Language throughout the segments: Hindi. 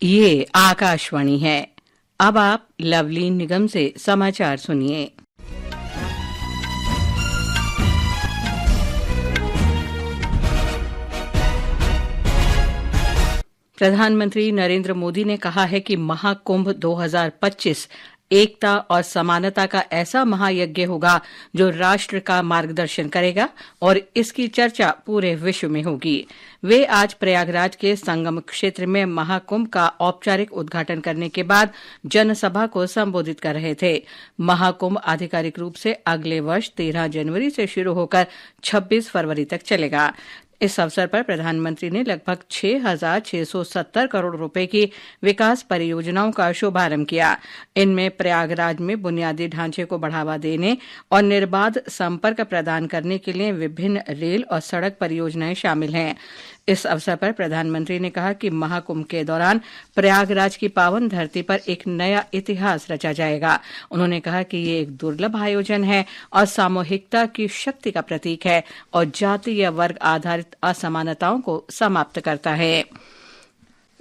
ये आकाशवाणी है। अब आप लवलीन निगम से समाचार सुनिए। प्रधानमंत्री नरेंद्र मोदी ने कहा है कि महाकुंभ 2025 एकता और समानता का ऐसा महायज्ञ होगा जो राष्ट्र का मार्गदर्शन करेगा और इसकी चर्चा पूरे विश्व में होगी। वे आज प्रयागराज के संगम क्षेत्र में महाकुंभ का औपचारिक उद्घाटन करने के बाद जनसभा को संबोधित कर रहे थे। महाकुंभ आधिकारिक रूप से अगले वर्ष 13 जनवरी से शुरू होकर 26 फरवरी तक चलेगा। इस अवसर पर प्रधानमंत्री ने लगभग 6,670 करोड़ रुपए की विकास परियोजनाओं का शुभारंभ किया। इनमें प्रयागराज में बुनियादी ढांचे को बढ़ावा देने और निर्बाध संपर्क प्रदान करने के लिए विभिन्न रेल और सड़क परियोजनाएं शामिल हैं। इस अवसर पर प्रधानमंत्री ने कहा कि महाकुंभ के दौरान प्रयागराज की पावन धरती पर एक नया इतिहास रचा जाएगा। उन्होंने कहा कि ये एक दुर्लभ आयोजन है और सामूहिकता की शक्ति का प्रतीक है और जाति या वर्ग आधारित असमानताओं को समाप्त करता है।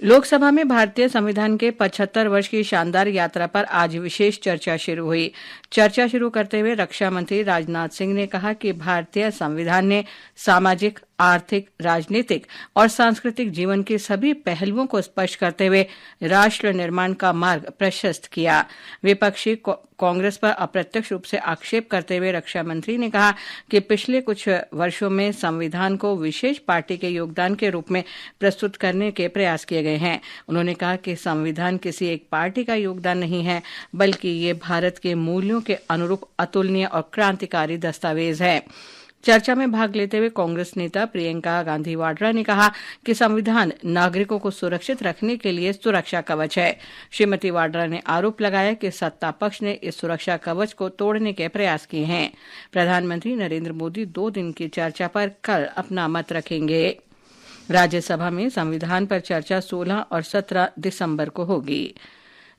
लोकसभा में भारतीय संविधान के 75 वर्ष की शानदार यात्रा पर आज विशेष चर्चा शुरू हुई। चर्चा शुरू करते हुए रक्षा मंत्री राजनाथ सिंह ने कहा कि भारतीय संविधान ने सामाजिक, आर्थिक, राजनीतिक और सांस्कृतिक जीवन के सभी पहलुओं को स्पष्ट करते हुए राष्ट्र निर्माण का मार्ग प्रशस्त किया। विपक्षी कांग्रेस पर अप्रत्यक्ष रूप से आक्षेप करते हुए रक्षा मंत्री ने कहा कि पिछले कुछ वर्षों में संविधान को विशेष पार्टी के योगदान के रूप में प्रस्तुत करने के प्रयास किए गए हैं। उन्होंने कहा कि संविधान किसी एक पार्टी का योगदान नहीं है, बल्कि ये भारत के मूल्यों के अनुरूप अतुलनीय और क्रांतिकारी दस्तावेज है। चर्चा में भाग लेते हुए कांग्रेस नेता प्रियंका गांधी वाड्रा ने कहा कि संविधान नागरिकों को सुरक्षित रखने के लिए सुरक्षा कवच है। श्रीमती वाड्रा ने आरोप लगाया कि सत्ता पक्ष ने इस सुरक्षा कवच को तोड़ने के प्रयास किए हैं। प्रधानमंत्री नरेंद्र मोदी 2 दिन की चर्चा पर कल अपना मत रखेंगे। राज्यसभा में संविधान पर चर्चा 16 और 17 दिसंबर को होगी।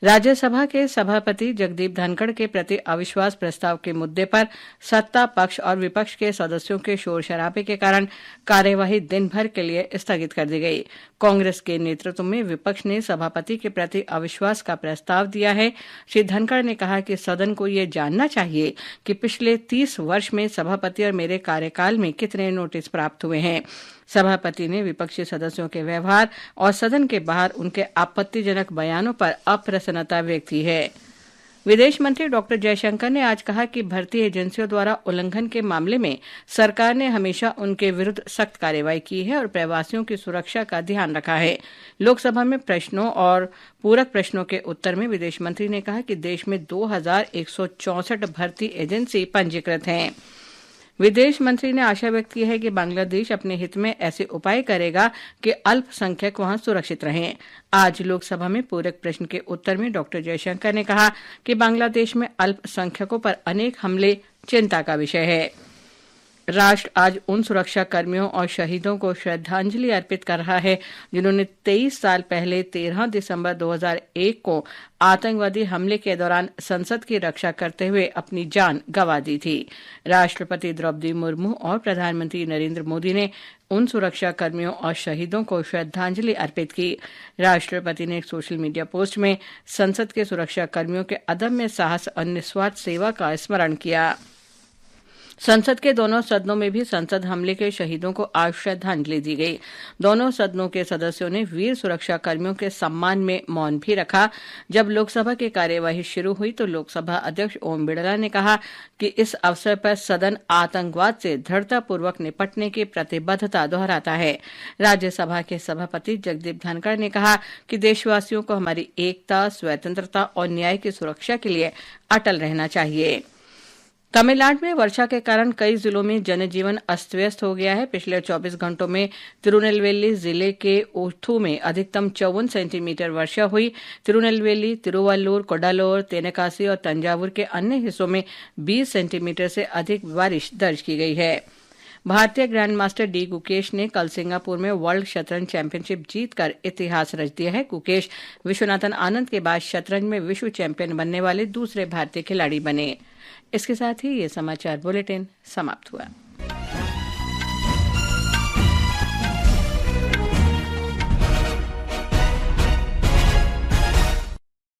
राज्यसभा के सभापति जगदीप धनखड़ के प्रति अविश्वास प्रस्ताव के मुद्दे पर सत्ता पक्ष और विपक्ष के सदस्यों के शोर शराबे के कारण कार्यवाही दिन भर के लिए स्थगित कर दी गई। कांग्रेस के नेतृत्व में विपक्ष ने सभापति के प्रति अविश्वास का प्रस्ताव दिया है। श्री धनखड़ ने कहा कि सदन को ये जानना चाहिए कि पिछले 30 वर्ष में सभापति और मेरे कार्यकाल में कितने नोटिस प्राप्त हुए हैं। सभापति ने विपक्षी सदस्यों के व्यवहार और सदन के बाहर उनके आपत्तिजनक बयानों पर अप्रसन्नता व्यक्त की है। विदेश मंत्री डॉक्टर जयशंकर ने आज कहा कि भर्ती एजेंसियों द्वारा उल्लंघन के मामले में सरकार ने हमेशा उनके विरुद्ध सख्त कार्रवाई की है और प्रवासियों की सुरक्षा का ध्यान रखा है। लोकसभा में प्रश्नों और पूरक प्रश्नों के उत्तर में विदेश मंत्री ने कहा कि देश में 2164 भर्ती एजेंसी पंजीकृत हैं। विदेश मंत्री ने आशा व्यक्त की है कि बांग्लादेश अपने हित में ऐसे उपाय करेगा कि अल्पसंख्यक वहां सुरक्षित रहें। आज लोकसभा में पूरक प्रश्न के उत्तर में डॉक्टर जयशंकर ने कहा कि बांग्लादेश में अल्पसंख्यकों पर अनेक हमले चिंता का विषय है। राष्ट्र आज उन सुरक्षा कर्मियों और शहीदों को श्रद्धांजलि अर्पित कर रहा है जिन्होंने 23 साल पहले 13 दिसंबर 2001 को आतंकवादी हमले के दौरान संसद की रक्षा करते हुए अपनी जान गंवा दी थी। राष्ट्रपति द्रौपदी मुर्मू और प्रधानमंत्री नरेंद्र मोदी ने उन सुरक्षा कर्मियों और शहीदों को श्रद्धांजलि अर्पित की। राष्ट्रपति ने एक सोशल मीडिया पोस्ट में संसद के सुरक्षा कर्मियों के अदम्य साहस और निस्वार्थ सेवा का स्मरण किया। संसद के दोनों सदनों में भी संसद हमले के शहीदों को आज श्रद्धांजलि दी गई। दोनों सदनों के सदस्यों ने वीर सुरक्षा कर्मियों के सम्मान में मौन भी रखा। जब लोकसभा की कार्यवाही शुरू हुई तो लोकसभा अध्यक्ष ओम बिड़ला ने कहा कि इस अवसर पर सदन आतंकवाद से दृढ़तापूर्वक निपटने की प्रतिबद्धता दोहराता है। राज्यसभा के सभापति जगदीप धनखड़ ने कहा कि देशवासियों को हमारी एकता, स्वतंत्रता और न्याय की सुरक्षा के लिए अटल रहना चाहिए। तमिलनाडु में वर्षा के कारण कई जिलों में जनजीवन अस्त व्यस्त हो गया है। पिछले 24 घंटों में तिरुनेलवेली जिले के ओथू में अधिकतम 54 सेंटीमीटर वर्षा हुई। तिरुनेलवेली, तिरुवल्लुर, कोडालोर, तेनकासी और तंजावुर के अन्य हिस्सों में 20 सेंटीमीटर से अधिक बारिश दर्ज की गई है। भारतीय ग्रैंड मास्टर डी गुकेश ने कल सिंगापुर में वर्ल्ड शतरंज चैंपियनशिप जीतकर इतिहास रच दिया है। गुकेश विश्वनाथन आनंद के बाद शतरंज में विश्व चैंपियन बनने वाले दूसरे भारतीय खिलाड़ी बने। इसके साथ ही ये समाचार बुलेटिन समाप्त हुआ।